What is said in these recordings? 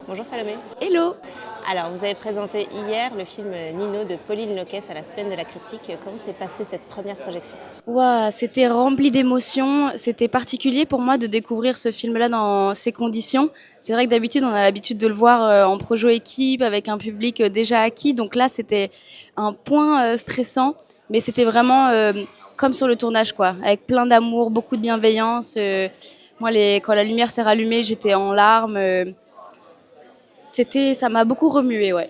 Bonjour Salomé. Hello! Alors, vous avez présenté hier le film Nino de Pauline Loquès à la Semaine de la Critique. Comment s'est passée cette première projection? Ouah, c'était rempli d'émotions. C'était particulier pour moi de découvrir ce film-là dans ces conditions. C'est vrai que d'habitude, on a l'habitude de le voir en projo équipe avec un public déjà acquis. Donc là, c'était un point stressant, mais c'était vraiment comme sur le tournage, quoi, avec plein d'amour, beaucoup de bienveillance. Moi, quand la lumière s'est rallumée, j'étais en larmes. Ça m'a beaucoup remué, ouais.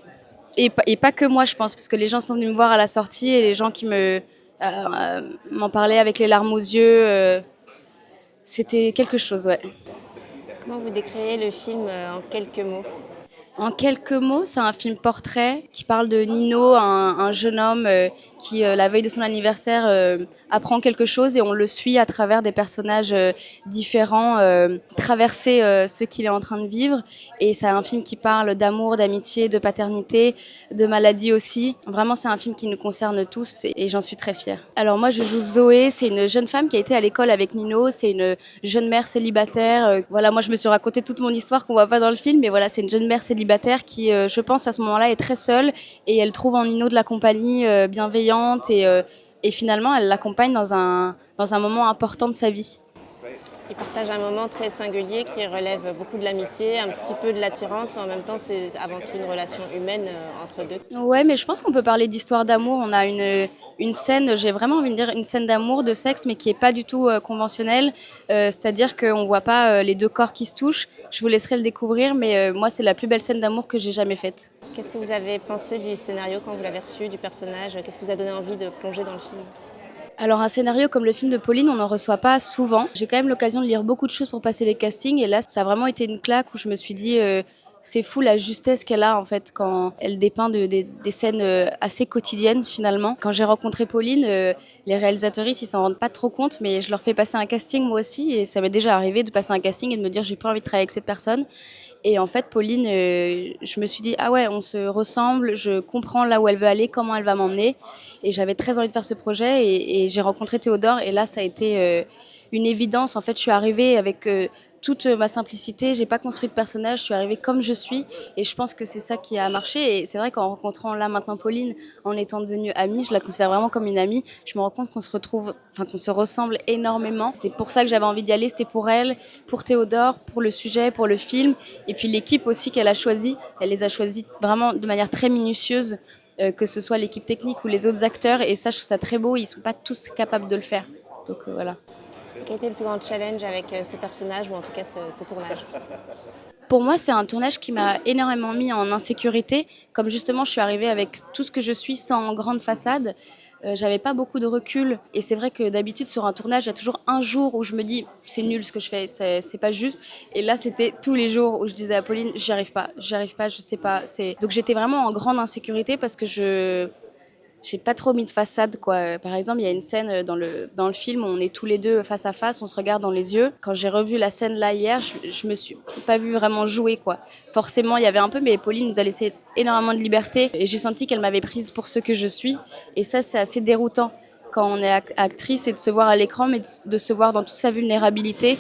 Et pas que moi, je pense, parce que les gens sont venus me voir à la sortie et les gens qui m'en parlaient avec les larmes aux yeux, c'était quelque chose, ouais. Comment vous décririez le film en quelques mots? En quelques mots, c'est un film portrait qui parle de Nino, un jeune homme qui, la veille de son anniversaire, apprend quelque chose et on le suit à travers des personnages différents, traverser ce qu'il est en train de vivre. Et c'est un film qui parle d'amour, d'amitié, de paternité, de maladie aussi. Vraiment, c'est un film qui nous concerne tous et j'en suis très fière. Alors moi, je joue Zoé, c'est une jeune femme qui a été à l'école avec Nino, c'est une jeune mère célibataire. Voilà, moi je me suis raconté toute mon histoire qu'on voit pas dans le film, mais voilà, c'est une jeune mère célibataire qui, je pense, à ce moment-là, est très seule et elle trouve en Nino de la compagnie bienveillante et finalement, elle l'accompagne dans un moment important de sa vie. Il partage un moment très singulier qui relève beaucoup de l'amitié, un petit peu de l'attirance, mais en même temps, c'est avant tout une relation humaine entre deux. Ouais, mais je pense qu'on peut parler d'histoire d'amour. On a une scène, j'ai vraiment envie de dire une scène d'amour, de sexe, mais qui est pas du tout conventionnelle. C'est-à-dire qu'on voit pas les deux corps qui se touchent. Je vous laisserai le découvrir, mais moi, c'est la plus belle scène d'amour que j'ai jamais faite. Qu'est-ce que vous avez pensé du scénario quand vous l'avez reçu, du personnage? Qu'est-ce qui vous a donné envie de plonger dans le film? Alors un scénario comme le film de Pauline, on n'en reçoit pas souvent. J'ai quand même l'occasion de lire beaucoup de choses pour passer les castings et là, ça a vraiment été une claque où je me suis dit, c'est fou la justesse qu'elle a en fait quand elle dépeint des scènes assez quotidiennes finalement. Quand j'ai rencontré Pauline, les réalisatrices ils s'en rendent pas trop compte, mais je leur fais passer un casting moi aussi et ça m'est déjà arrivé de passer un casting et de me dire j'ai pas envie de travailler avec cette personne. Et en fait, Pauline, je me suis dit, ah ouais, on se ressemble, je comprends là où elle veut aller, comment elle va m'emmener. Et j'avais très envie de faire ce projet et j'ai rencontré Théodore et là, ça a été une évidence. En fait, je suis arrivée avec toute ma simplicité, j'ai pas construit de personnage, je suis arrivée comme je suis et je pense que c'est ça qui a marché. Et c'est vrai qu'en rencontrant là maintenant Pauline, en étant devenue amie, je la considère vraiment comme une amie, je me rends compte qu'on se retrouve, enfin qu'on se ressemble énormément. C'est pour ça que j'avais envie d'y aller, c'était pour elle, pour Théodore, pour le sujet, pour le film. Et puis l'équipe aussi qu'elle a choisie, elle les a choisis vraiment de manière très minutieuse, que ce soit l'équipe technique ou les autres acteurs. Et ça, je trouve ça très beau. Ils sont pas tous capables de le faire. Donc voilà. Quel était le plus grand challenge avec ce personnage ou en tout cas ce tournage? Pour moi, c'est un tournage qui m'a énormément mis en insécurité. Comme justement, je suis arrivée avec tout ce que je suis sans grande façade. J'avais pas beaucoup de recul et c'est vrai que d'habitude sur un tournage, il y a toujours un jour où je me dis c'est nul ce que je fais, c'est pas juste. Et là, c'était tous les jours où je disais à Pauline j'y arrive pas, je sais pas. Donc j'étais vraiment en grande insécurité parce que j'ai pas trop mis de façade, quoi. Par exemple, il y a une scène dans le film où on est tous les deux face à face, on se regarde dans les yeux. Quand j'ai revu la scène là hier, je me suis pas vue vraiment jouer, quoi. Forcément, il y avait un peu, mais Pauline nous a laissé énormément de liberté et j'ai senti qu'elle m'avait prise pour ce que je suis. Et ça, c'est assez déroutant quand on est actrice et de se voir à l'écran, mais de se voir dans toute sa vulnérabilité,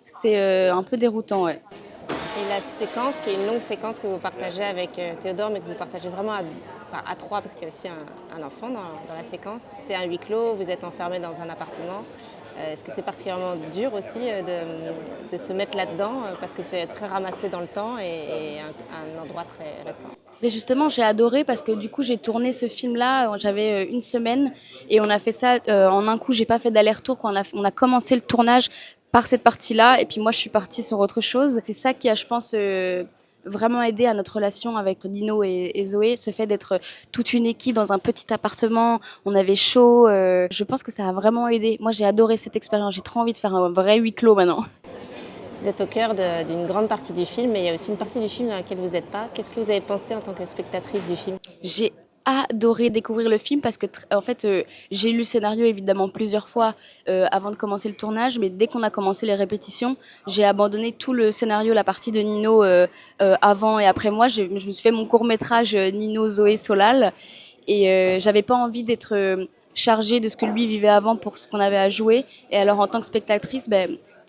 c'est un peu déroutant, ouais. Et la séquence, qui est une longue séquence que vous partagez avec Théodore, mais que vous partagez vraiment à trois, parce qu'il y a aussi un enfant dans la séquence. C'est un huis clos, vous êtes enfermé dans un appartement. Est-ce que c'est particulièrement dur aussi de se mettre là-dedans, parce que c'est très ramassé dans le temps et un endroit très restreint? Mais justement, j'ai adoré parce que du coup, j'ai tourné ce film-là, j'avais une semaine et on a fait ça en un coup. J'ai pas fait d'aller-retour. On a commencé le tournage par cette partie-là et puis moi, je suis partie sur autre chose. C'est ça qui a, je pense, vraiment aidé à notre relation avec Dino et Zoé, ce fait d'être toute une équipe dans un petit appartement. On avait chaud. Je pense que ça a vraiment aidé. Moi, j'ai adoré cette expérience. J'ai trop envie de faire un vrai huis clos maintenant. Vous êtes au cœur d'une grande partie du film, mais il y a aussi une partie du film dans laquelle vous n'êtes pas. Qu'est-ce que vous avez pensé en tant que spectatrice du film? J'ai adoré découvrir le film parce que en fait j'ai lu le scénario évidemment plusieurs fois avant de commencer le tournage, mais dès qu'on a commencé les répétitions j'ai abandonné tout le scénario, la partie de Nino avant et après moi. Je me suis fait mon court-métrage Nino, Zoé, Solal et j'avais pas envie d'être chargée de ce que lui vivait avant pour ce qu'on avait à jouer. Et alors en tant que spectatrice,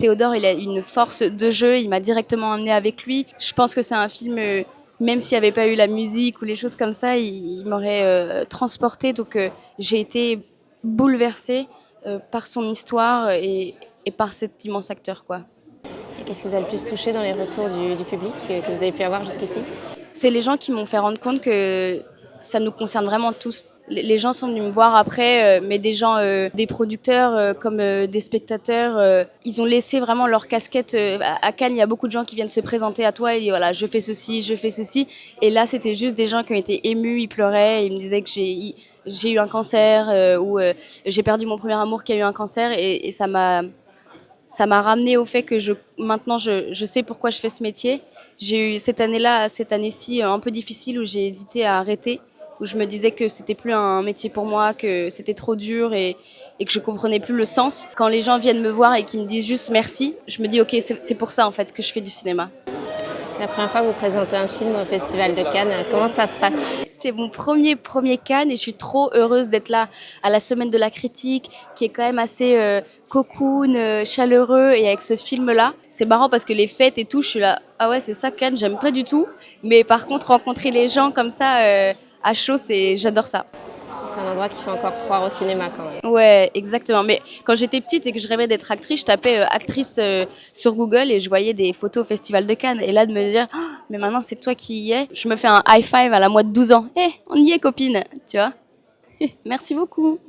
Théodore, il a une force de jeu, il m'a directement emmené avec lui. Je pense que c'est un film, même s'il n'y avait pas eu la musique ou les choses comme ça, il m'aurait transporté. Donc j'ai été bouleversée par son histoire et par cet immense acteur, quoi. Et qu'est-ce qui vous a le plus touché dans les retours du public que vous avez pu avoir jusqu'ici? C'est les gens qui m'ont fait rendre compte que ça nous concerne vraiment tous. Les gens sont venus me voir après, mais des gens, des producteurs comme des spectateurs, ils ont laissé vraiment leur casquette. À Cannes, il y a beaucoup de gens qui viennent se présenter à toi et disent voilà, je fais ceci, je fais ceci. Et là, c'était juste des gens qui ont été émus, ils pleuraient, ils me disaient que j'ai eu un cancer ou j'ai perdu mon premier amour qui a eu un cancer et ça m'a ramené au fait que maintenant je sais pourquoi je fais ce métier. J'ai eu cette année-ci un peu difficile où j'ai hésité à arrêter, où je me disais que c'était plus un métier pour moi, que c'était trop dur et que je comprenais plus le sens. Quand les gens viennent me voir et qu'ils me disent juste merci, je me dis ok, c'est pour ça en fait que je fais du cinéma. C'est la première fois que vous présentez un film au Festival de Cannes. Comment ça se passe? C'est mon premier Cannes et je suis trop heureuse d'être là à la semaine de la critique qui est quand même assez cocoon, chaleureux et avec ce film-là. C'est marrant parce que les fêtes et tout, je suis là, ah ouais c'est ça Cannes, j'aime pas du tout. Mais par contre rencontrer les gens comme ça à chaud, j'adore ça. C'est un endroit qui fait encore croire au cinéma quand même. Ouais, exactement. Mais quand j'étais petite et que je rêvais d'être actrice, je tapais actrice sur Google et je voyais des photos au Festival de Cannes. Et là, de me dire, oh, mais maintenant c'est toi qui y es, je me fais un high five à la moi de 12 ans. On y est, copine, tu vois. Merci beaucoup.